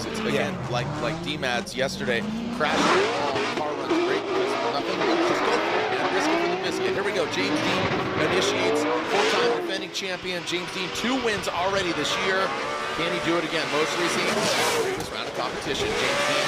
moves. It's again like D-Mads yesterday, crashing the ball. Car runs great because nothing. Just go for it, man. Risk it for the biscuit. Here we go. James Dean initiates. Four-time defending champion. James Dean, 2 wins already this year. Can he do it again? Most recent previous round of competition. James Dean,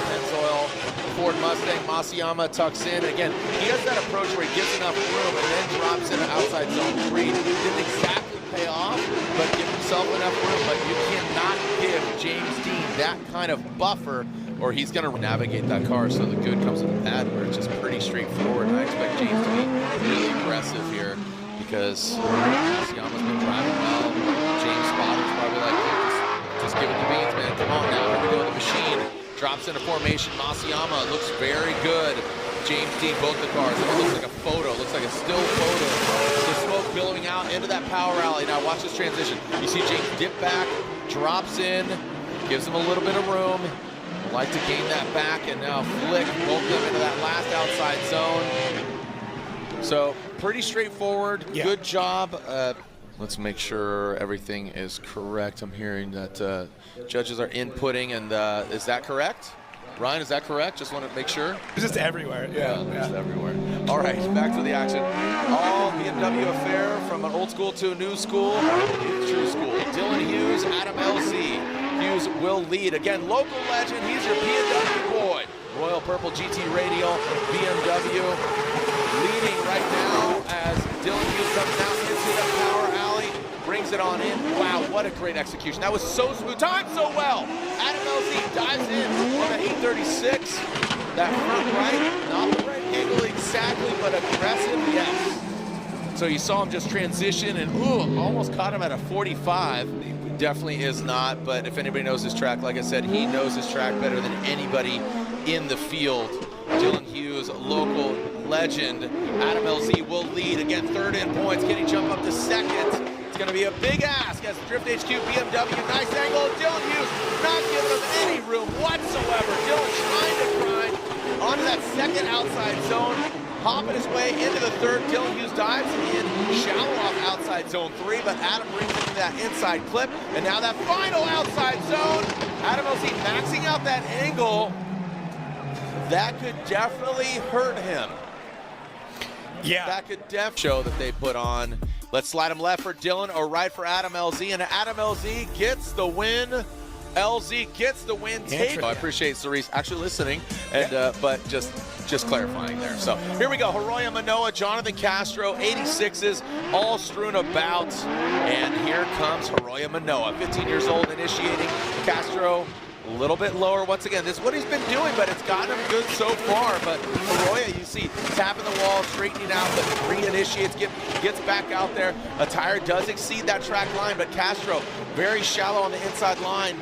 Pennzoil, Ford Mustang, Masayama tucks in. Again, he has that approach where he gives enough room and then drops into outside zone 3. Didn't exactly pay off, but give himself enough room. But you cannot give James Dean that kind of buffer, or he's going to navigate that car. So the good comes to the bad, where it's just pretty straightforward. And I expect James to be really aggressive here because Masayama's been driving well. James Spotter's probably like, just give it the beans, man. Come on now. Here we go. The machine drops into formation. Masayama looks very good. James Dean, both the cars. It looks like a photo. Looks like a still photo. The smoke billowing out into that power alley. Now watch this transition. You see James dip back, drops in, gives him a little bit of room. Like to gain that back, and now flick both of them into that last outside zone. So pretty straightforward. Good job. Let's make sure everything is correct. I'm hearing that judges are inputting, and is that correct? Ryan, is that correct? Just want to make sure. It's just everywhere. Yeah. Just everywhere. All right, back to the action. All BMW affair from an old school to a new school. True school. Dylan Hughes, Adam LZ. Hughes will lead. Again, local legend. He's your BMW boy. Royal Purple GT Radial, BMW, leading right now as Dylan Hughes comes down into the power alley, brings it on in. Wow, what a great execution. That was so smooth, timed so well. Adam LZ dives in on the 836. That front right, not the right angle exactly, but aggressive, yes. So you saw him just transition and almost caught him at a 45. He definitely is not, but if anybody knows his track, like I said, he knows his track better than anybody in the field. Dylan Hughes, local legend. Adam LZ will lead. Again, third in points. Can he jump up to second? It's going to be a big ask as Drift HQ BMW. Nice angle. Dylan Hughes not giving him any room whatsoever. Dylan trying to grind onto that second outside zone. Hopping his way into the third. Dylan Hughes dives in, shallow off outside zone 3, but Adam brings it to that inside clip. And now that final outside zone. Adam LZ maxing out that angle. That could definitely hurt him. Yeah. That could definitely show that they put on. Let's slide him left for Dylan or right for Adam LZ. And Adam LZ gets the win. LZ gets the win. I appreciate Cerise actually listening, and but just clarifying there. So here we go. Hiroya Manoa, Jonathan Castro, 86s, all strewn about. And here comes Hiroya Manoa, 15 years old, initiating. Castro a little bit lower. Once again, this is what he's been doing, but it's gotten him good so far. But Hiroya, you see, tapping the wall, straightening out, but re-initiates, gets back out there. A tire does exceed that track line, but Castro very shallow on the inside line.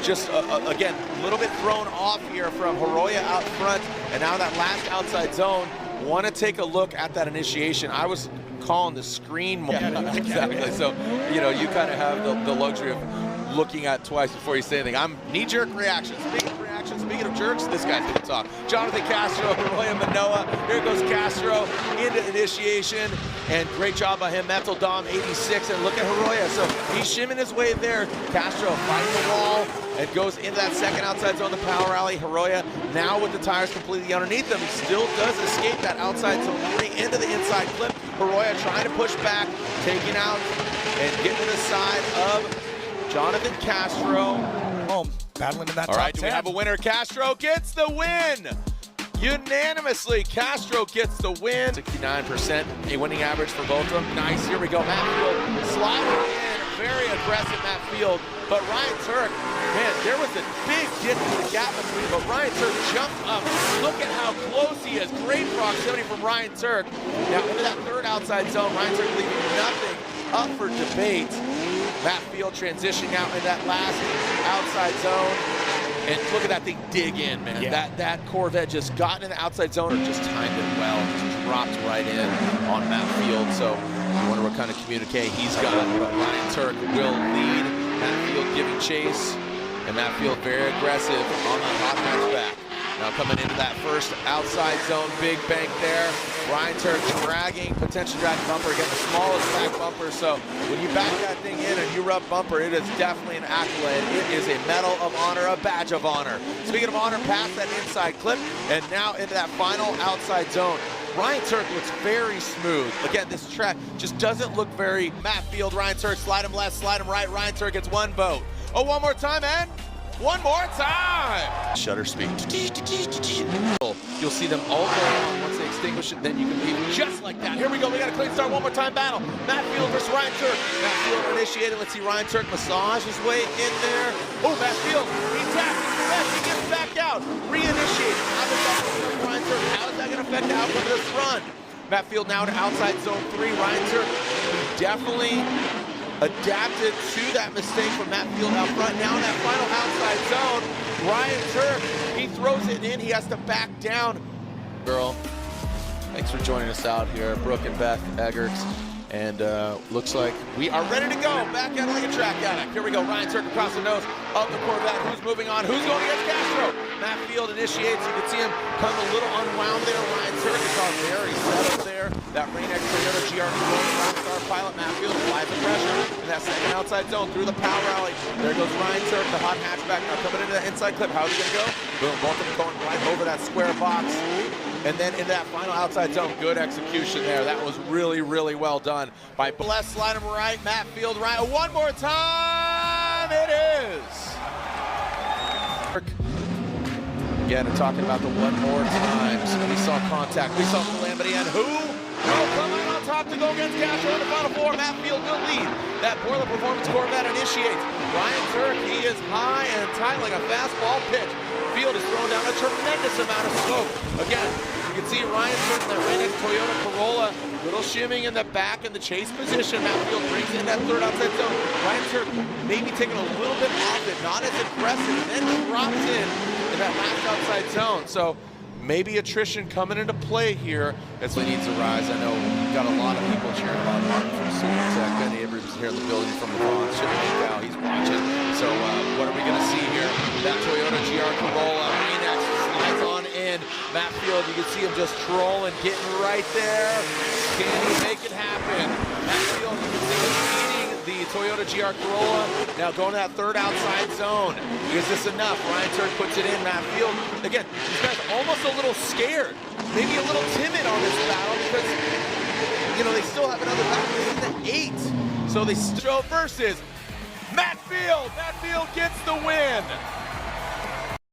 Just, again, a little bit thrown off here from Hiroya out front, and now that last outside zone. Want to take a look at that initiation. I was calling the screen more. Exactly. So, you know, you kind of have the luxury of looking at twice before you say anything. I'm knee-jerk reactions. Speaking of jerks, this guy's gonna talk. Jonathan Castro, Hiroya Manoa. Here goes Castro into initiation, and great job by him. Metal Dom 86, and look at Hiroya. So he's shimming his way there. Castro fighting the wall and goes into that second outside zone, the power alley. Hiroya now with the tires completely underneath him. He still does escape that outside zone 3 into the inside clip. Hiroya trying to push back, taking out and getting to the side of Jonathan Castro. Battling in that top 10. All right, do we have a winner? Castro gets the win. Unanimously, Castro gets the win. 69%, a winning average for both of them. Nice, here we go. Matt Field sliding in, very aggressive Matt Field. But Ryan Turk, man, there was a big dip in the gap between, but Ryan Turk jumped up. Look at how close he is. Great proximity from Ryan Turk. Now into that third outside zone, Ryan Turk leaving nothing up for debate. Matt Field transitioning out in that last outside zone. And look at that thing dig in, man. Yeah. That Corvette just got in the outside zone or just timed it well. Just dropped right in on Matt Field. So I wonder what kind of communique he's got. But Ryan Turk will lead. Matt Field giving chase. And Matt Field very aggressive on the hot hatchback. Now coming into that first outside zone, big bank there. Ryan Tuerck dragging, potentially dragging bumper, getting the smallest back bumper. So when you back that thing in and you rub bumper, it is definitely an accolade. It is a medal of honor, a badge of honor. Speaking of honor, past that inside clip, and now into that final outside zone. Ryan Tuerck looks very smooth. Again, this track just doesn't look very Matt Field, Ryan Tuerck, slide him left, slide him right. Ryan Tuerck gets one vote. Oh, one more time, and one more time. Shutter speed. You'll see them all go on once they extinguish it, then you can leave just like that. Here we go, we got a clean start, one more time battle. Matt Field versus Ryan Tuerck. Matt Field initiated, let's see Ryan Tuerck massage his way in there. Oh, Matt Field, he taps his left, he gets back out. Reinitiated, how does that affect Ryan Tuerck? How is that gonna affect the outcome of this run? Matt Field now to outside zone 3, Ryan Tuerck definitely adapted to that mistake from Matt Field out front. Now in that final outside zone, Ryan Tuerck, he throws it in, he has to back down. Girl, thanks for joining us out here, Brooke and Beth Eggers. And looks like we are ready to go. Back at it like a track addict. Here we go, Ryan Tuerck across the nose of the Corvette. Who's moving on? Who's going against Castro? Matt Field initiates. You can see him come a little unwound there. Ryan Tuerck is all very settled there. That Rain-X Toyota GR Rockstar pilot, Matt Field, applies the pressure in that second outside zone through the power alley. There goes Ryan Tuerck, the hot hatchback. Now coming into the inside clip. How's he going to go? Boom, both of them going right over that square box. And then in that final outside zone, good execution there. That was really, really well done by left, slide him right, Matt Field right. One more time, it is. Again, talking about the one more times. We saw contact, we saw calamity, and who will come out on top to go against Castro in the final four? Matt Field will lead. That Boiler Performance Corvette initiates. Ryan Tuerck, he is high and tight like a fastball pitch. Field is throwing down a tremendous amount of smoke. Again, you can see Ryan Tuerck in that Rain-X Toyota Corolla, little shimming in the back in the chase position. Matt Field brings in that third outside zone. Ryan Tuerck maybe taking a little bit off it, not as aggressive, and then drops in that last outside zone. So maybe attrition coming into play here. That's what needs to rise. I know we've got a lot of people cheering about Martin from Super Tech. Benny Abrams here in the building from the Bronx. Now he's watching. So what are we going to see here? That Toyota GR Corolla, Rain-X slides on in. Matt Field, you can see him just trolling, getting right there. Can he make it happen? Matt Field, you can see him leading the Toyota GR Corolla. Now going to that third outside zone. Is this enough? Ryan Tuerck puts it in. Matt Field, again, these guys almost a little scared, maybe a little timid on this battle because, you know, they still have another battle in the 8. So they still versus Matt Field. Matt Field gets the win.